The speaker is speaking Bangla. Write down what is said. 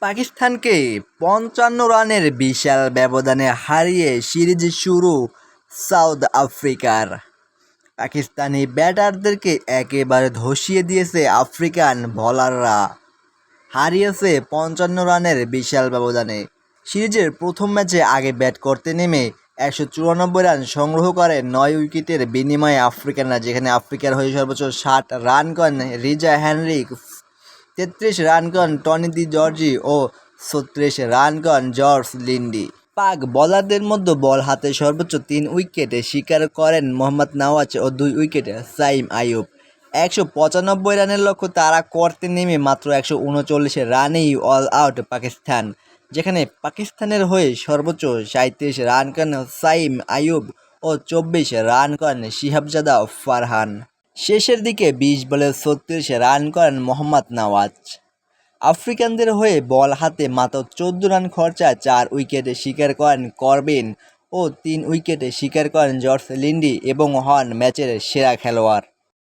পাকিস্তানকে ৫৫ রানের বিশাল ব্যবধানে হারিয়ে সিরিজ শুরু সাউথ আফ্রিকার। পাকিস্তানি ব্যাটারদেরকে একেবারে ধসিয়ে দিয়েছে আফ্রিকান বোলাররা, হারিয়েছে ৫৫ রানের বিশাল ব্যবধানে। সিরিজের প্রথম ম্যাচে আগে ব্যাট করতে নেমে ১৯৪ রান সংগ্রহ করে ৯ উইকেটের বিনিময়ে আফ্রিকানরা, যেখানে আফ্রিকার হয়ে সর্বোচ্চ ৬০ রান করেন রিজা হেনরিক, ৩৩ রান করেন টনি ডি জর্জি ও ৩৬ রান করেন জর্জ লিন্ডি। পাক বোলারদের মধ্যে বল হাতে সর্বোচ্চ ৩ উইকেটে শিকার করেন মোহাম্মদ নওয়াজ ও ২ উইকেটে সাইম আইয়ুব। ১৯৫ রানের লক্ষ্য তারা করতে নেমে মাত্র ১৩৯ রানেই অল আউট পাকিস্তান, যেখানে পাকিস্তানের হয়ে সর্বোচ্চ ৩৭ রান করেন সাইম আইয়ুব ও ২৪ রান করেন শিহাবজাদা ফারহান। শেষের দিকে ২০ বলে ৩৬ রান করেন মোহাম্মদ নওয়াজ। আফ্রিকানদের হয়ে বল হাতে মাত্র ১৪ রান খরচায় ৪ উইকেটে শিকার করেন করবিন ও ৩ উইকেটে শিকার করেন জর্জ লিন্ডি এবং হন ম্যাচের সেরা খেলোয়াড়।